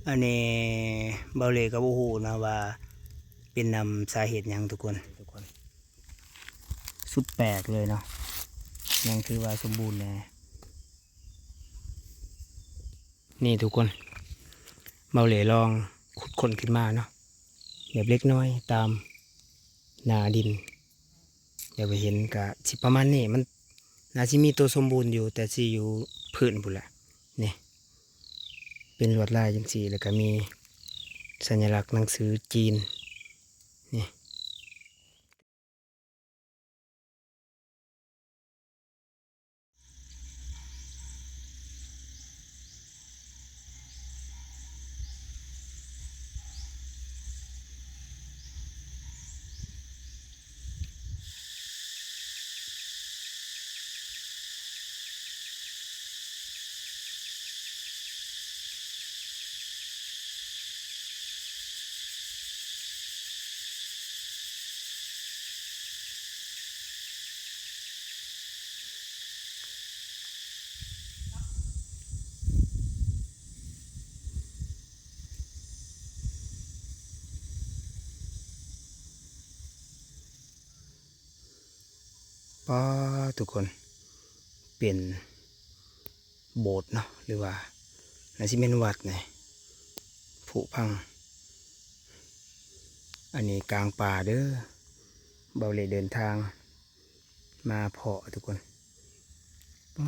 อันนี้เบาเลยก็บ่ฮู้นะว่าเป็นนำสาเหตุหยังทุกคนสุดแปลกเลยเนาะยังถือว่าสมบูรณ์แน่นี่ทุกคนเบาเลยลองขุดค้นขึ้นมาเนาะแบบเล็กน้อยตามหนาดินเดี๋ยวไปเห็นกะสิประมาณนี้มันน่าสิมีตัวสมบูรณ์อยู่แต่สิอยู่พื้นพุ่นแหละนี่เป็นลวดลายจังซี่แล้วก็มีสัญลักษณ์หนังสือจีนนี่ป้าทุกคนเป็นโบสถ์เนาะหรือว่าน่าสิเป็นวัดนี่ผุพังอันนี้กลางป่าเด้อเบาเลยเดินทางมาเพาะทุกคนอื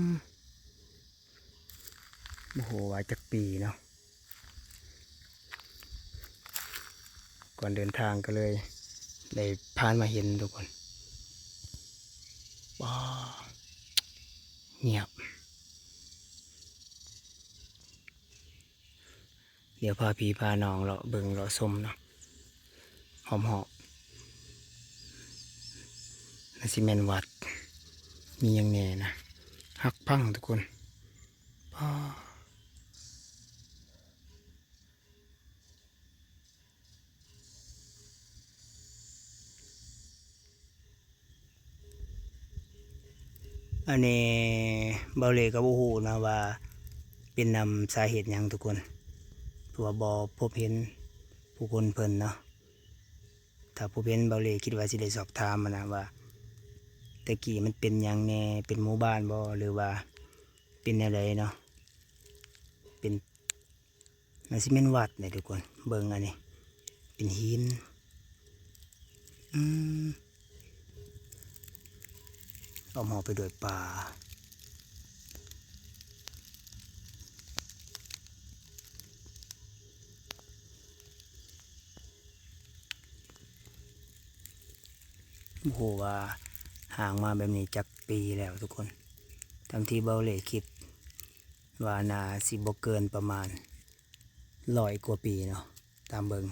มโอ้โหว่าจักปีเนาะก่อนเดินทางก็เลยได้ผ่านมาเห็นทุกคนว้าเงียบเดี๋ยวพาพี่พาน้องเลาะเบิ่งเลาะชมเนาะหอมน่าสิแม่นวัดมีหยังแหน่นะฮักพังทุกคนป้าอันนี้เบาเลยก็บ่ฮู้นะว่าเป็นนำสาเหตุหยังทุกคนเพราะว่าบ่พบเห็นผู้คนเพิ่นเนาะถ้าพบเห็นเบาเลยคิดว่าสิได้สอบถามมานะว่าแต่กี้มันเป็นหยังแหน่เป็นหมู่บ้านบ่หรือว่าเป็นอะไรเนาะเป็นน่าสิแม่นวัดเนี่ยทุกคนเบิ่งอันนี้เป็นหินอืมอ้อมหอบไปด้วยป่าโอ้โหว่าห่างมาแบบนี้จักปีแล้วทุกคนตามที่เบาเลยคิดว่านาสิบ่เกินประมาณ100 กว่าปีเนาะตามเบิง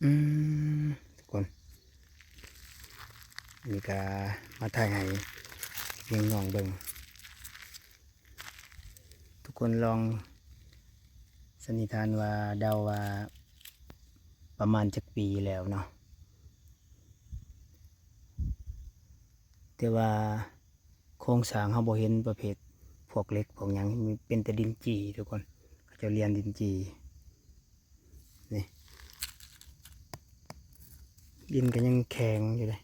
อืมทุกคนนี่ก็มาถ่ายให้เพียงน้องเบิงทุกคนลองสันนิษฐานว่าเดาว่าประมาณจักปีแล้วเนาะแต่ว่าโครงสร้างเขาบ่เห็นประเภทพวกเหล็กพวกหยังมีเป็นแต่ดินจีทุกคนเขาจะเรียนดินจีนี่ดินก็ยังแข็งอยู่เลย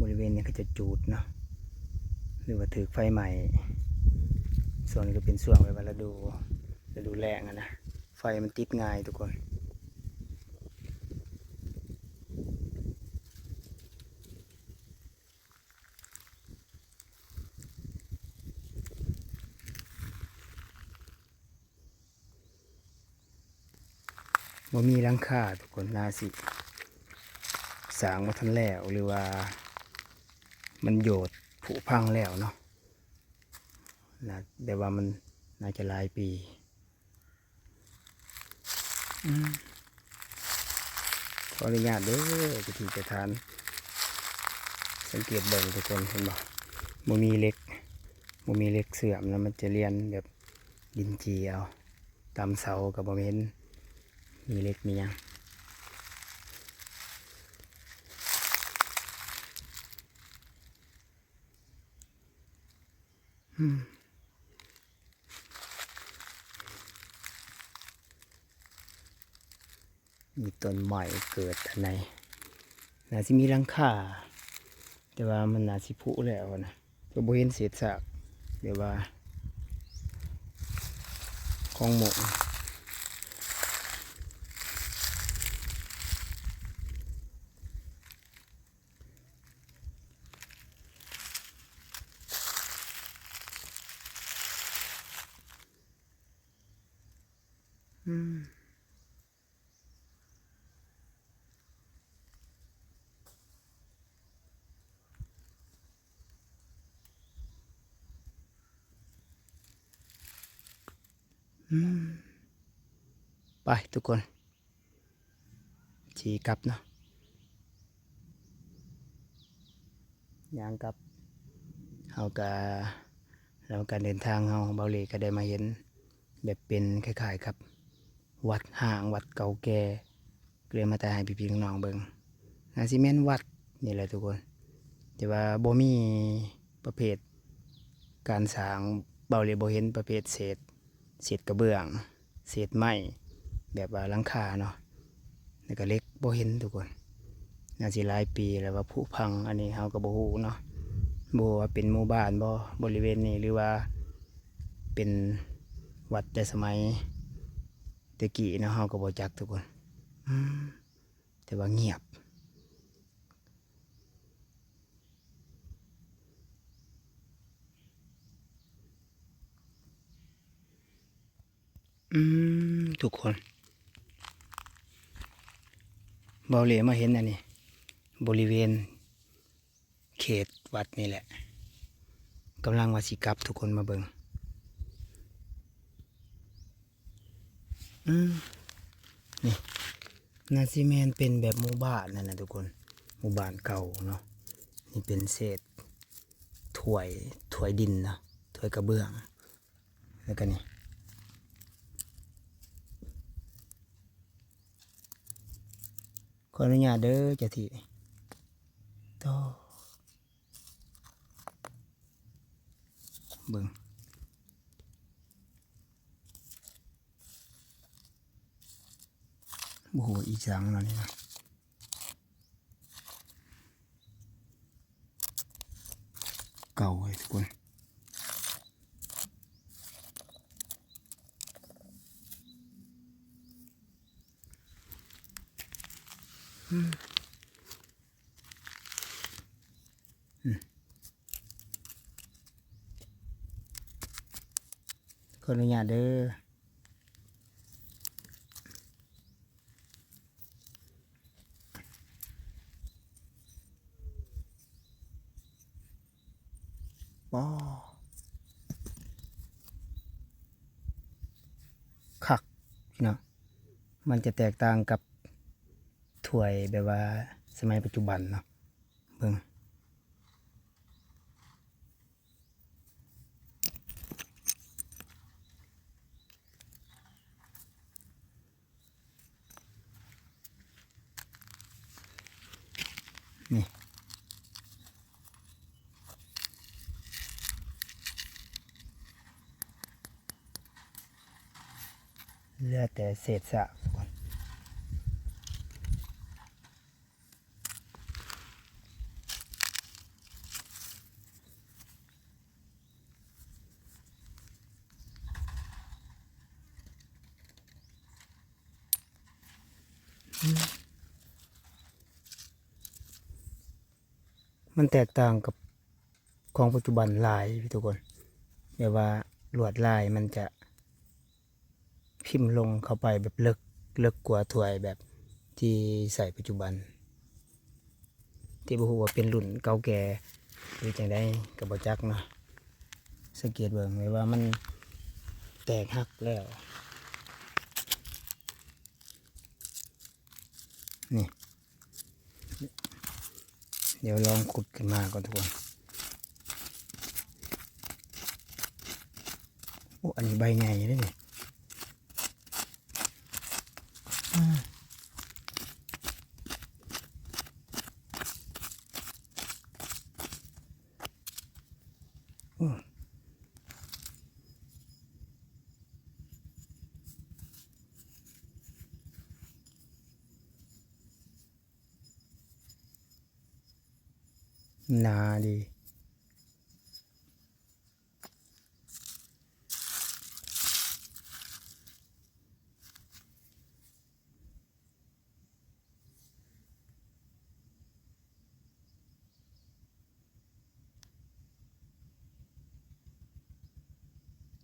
บริเวณนี้ก็จะจูดเนาะหรือว่าถือไฟใหม่ส่วนนี้ก็เป็นส่วนไว้ว่าฤดูแล้งนะไฟมันติดง่ายทุกคนว่ามีหลังคาทุกคนน่าสิ สร้างมาทันแล้วหรือว่ามันโยดผุพังแล้วเนาะนะแต่ว่ามันน่าจะหลายปีขออนุญาตเด้อจะที่จะทานสังเกตเบิ่งทุกคนเห็นบ่บ่มีเหล็กเสื่อมแล้วมันจะเรียนแบบดินจีเอาตามเสากับบ่เห็นมีเหล็กมีหยังมีต้นใหม่เกิดอันไหนน่าสิมีหลังคาแต่ว่ามันน่าสิผุแล้วนะก็บ่เห็นเศษซากเดี๋ยวว่าของหมกไปทุกคนขี่กลับเนาะยางกลับเราการเดินทางเราเบาเลยก็ได้มาเห็นแบบเป็นคล้ายๆครับวัดห่างวัดเก่าแก่เรียนมาแต่ให้พี่ๆน้องๆเบิ่งนาซิเมนวัดนี่แหละทุกคนแต่ว่าบ่มีประเภทการสร้างเบาเลยบ่เห็นประเภทเศษกระเบื้องเศษไม้แบบว่าหลังคาเนาะแล้วก็เล็กบ่เห็นทุกคนน่าสิหลายปีแล้วว่าผุพังอันนี้เฮาก็บ่ฮู้เนาะบ่ว่าเป็นหมู่บ้านบ่บริเวณนี้หรือว่าเป็นวัดแต่สมัยตะกี้เนาะเฮาก็บ่จักทุกคนแต่ว่าเงียบทุกคนเบาเหลมาเห็นอันนี้บริเวณเขตวัดนี่แหละกำลังว่าสิกลับทุกคนมาเบิ่งนี่นาซีแมนเป็นแบบหมู่บ้านนั่นนะทุกคนหมู่บ้านเก่าเนาะนี่เป็นเศษถ้วยดินนะถ้วยกระเบื้องแล้วก็นี่ขออนุญาตเด้อเจ้าที่ต่อเบิ่งโอ้โหอีจังเนาะนี่นะเก่าเลยทุกคนขออนุญาตเด้อป้อคักพี่น้องมันจะแตกต่างกับถ้วยแบบว่าสมัยปัจจุบันเนาะเบิ่งนี่เหลือแต่เศษซากก่อนมันแตกต่างกับของปัจจุบันหลายพี่ทุกคนแบบว่าลวดลายมันจะพิมพ์ลงเข้าไปแบบเลิกกว่าถ้วยแบบที่ใส่ปัจจุบัน ที่บ่ฮู้ว่าเป็นรุ่นเก่าแก่หรือจังไดก็บ่จักเนาะสังเกตเบิ่งเลยว่ามันแตกหักแล้วนี่เดี๋ยวลองขุดขึ้นมาก่อนทุกคนโอ้อันนี้ใบใหญ่เลยนี่หนาดี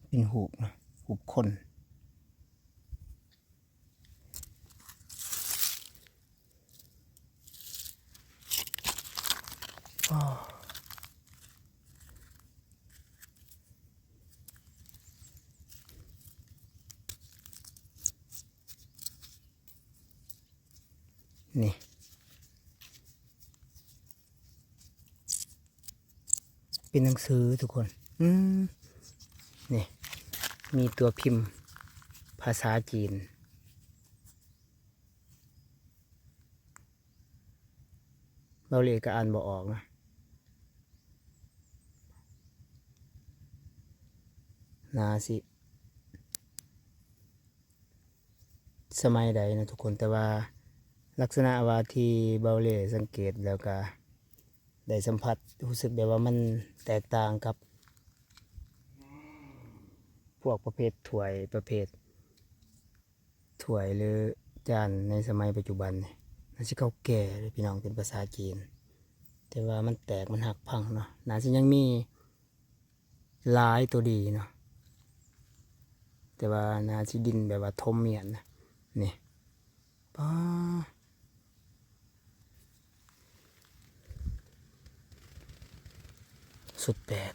เป็นหูบนะหูบคนอ้อนี่เป็นหนังสือทุกคนนี่มีตัวพิมพ์ภาษาจีนเบาเลยก็อ่านบ่ออกนะนาสิสมัยใดนะทุกคนแต่ว่าลักษณะว่าที่เบาเลยสังเกตแล้วก็ได้สัมผัสรู้สึกแบบว่ามันแตกต่างกับพวกประเภทถ้วยประเภทถ้วยหรือจานในสมัยปัจจุบันนี่น่าจะเก่าแก่เลยพี่น้องเป็นภาษาจีนแต่ว่ามันแตกมันหักพังเนาะน่าจะยังมีลายตัวดีเนาะแต่ว่าน่าจะดินแบบว่าทมเมียนนะนี่ป้าสุดแปลก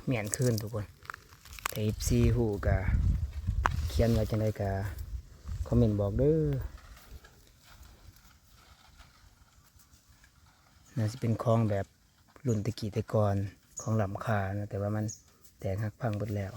เมียนขึ้นทุกคนแต่ซีหูกะเขียนไว้จังไดกะคอมเมนต์บอกเด้อน่าจะเป็นคลองแบบรุ่นตะกี้แต่ก่อนของลำคานะแต่ว่ามันแตกหักพังหมดแล้ว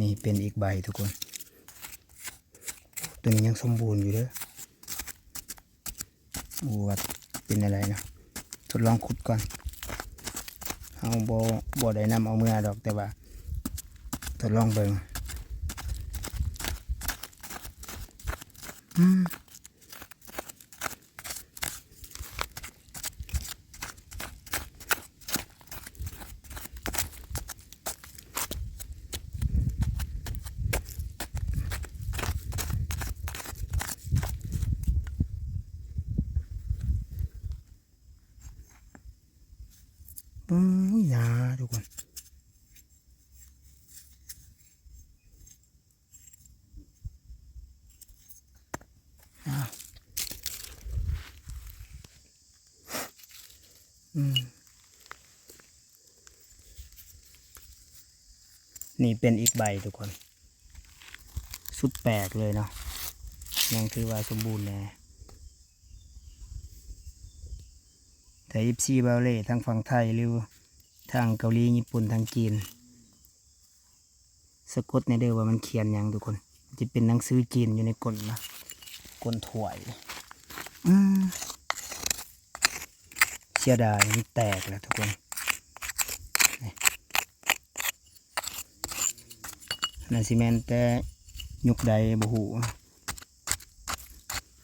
นี่เป็นอีกใบทุกคนตัวนี้ยังสมบูรณ์อยู่เด้อว่าเป็นอะไรนะทดลองขุดก่อนเอาบ่ได้นำเอาเมื่อดอกแต่ว่าทดลองเบิ่งนะทุกคนนี่เป็นอีกใบทุกคนสุดแปลกเลยเนาะยังถือว่าสมบูรณ์แน่แต่24บาเล่ทั้งฝั่งไทยหรือทางเกาหลีญี่ปุ่นทางจีนสะกดในเด้อว่ามันเขียนอย่างทุกคนจะเป็นหนังสือจีนอยู่ในก้นนะก้นถ้วย เสียดายมันแตกแล้วทุกคนนี่นั่นสิแม่นแต่ยุคใดบ่ฮู้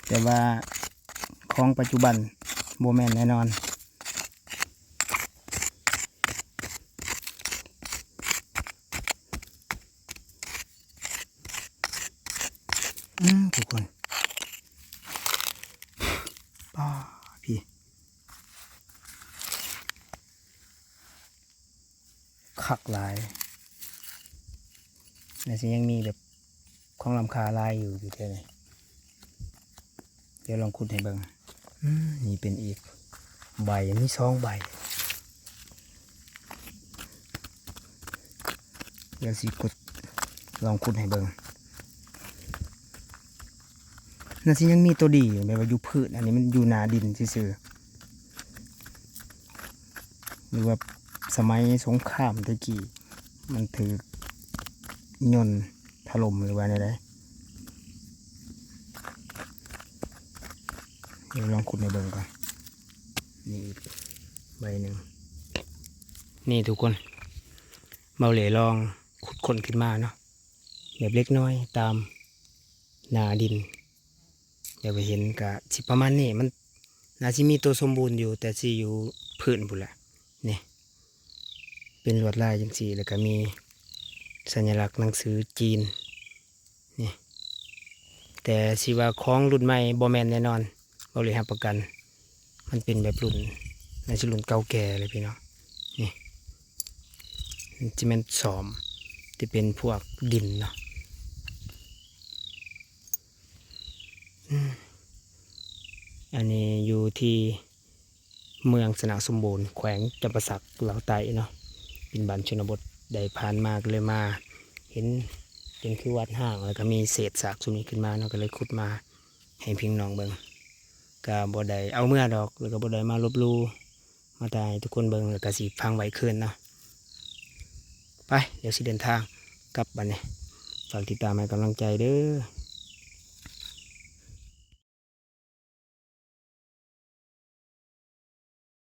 แต่ว่าของปัจจุบันบ่แม่นแน่นอนทุกคนป้าพี่คักหลายแต่สิยังมีแบบของลำคาลายอยู่เท่านี้เดี๋ยวลองขุดให้เบิ่งนี่เป็นอีกใบมี2 ใบเดี๋ยวสิขุดลองขุดให้เบิ่งน่าสิยังมีตัวดีอยู่แบบว่าอยู่พืชอันนี้มันอยู่หนาดินซื่อๆหรือว่าสมัยสงครามตะกี้มันถือยนต์ถล่มหรือว่าอะไรเดี๋ยวลองขุดในเบิ่งก่อนนี่ใบหนึ่งนี่ทุกคนเบาเหล่ลองขุดคนขึ้นมาเนาะแบบเล็กน้อยตามหนาดินเดี๋ยวไปเห็นกะสิประมาณนี้มันน่าจะมีตัวสมบูรณ์อยู่แต่สิอยู่พื้นบุนแหละนี่เป็นลวดลายจังสีแล้วก็มีสัญลักษณ์หนังสือจีนนี่แต่สิว่าของรุ่นใหม่บ่แม่นแน่นอนเราเลยรับประกันมันเป็นแบบรุ่นน่าจะรุ่นเก่าแก่เลยพี่น้องนี่จะเป็นสอมที่เป็นพวกดินเนาะอันนี้อยู่ที่เมืองสนาสมบูรณ์แขวงจำปาสักเหล่าไต่เนาะเป็นบ้านชนบทได้ผ่านมาก็เลยมาเห็นเป็นคือวัดห่างแล้วก็มีเศษซากสุนีขึ้นมาเนาะก็เลยขุดมาให้พี่น้องเบิ่งก็บ่ได้เอาเมื่อดอกแล้วก็บ่ได้มาลบลู่มาตายทุกคนเบิ่งแล้วก็สิพังไว้คืนเนาะไปเดี๋ยวสิเดินทางกลับบ้านนี่ฝากติดตามให้กำลังใจเด้อ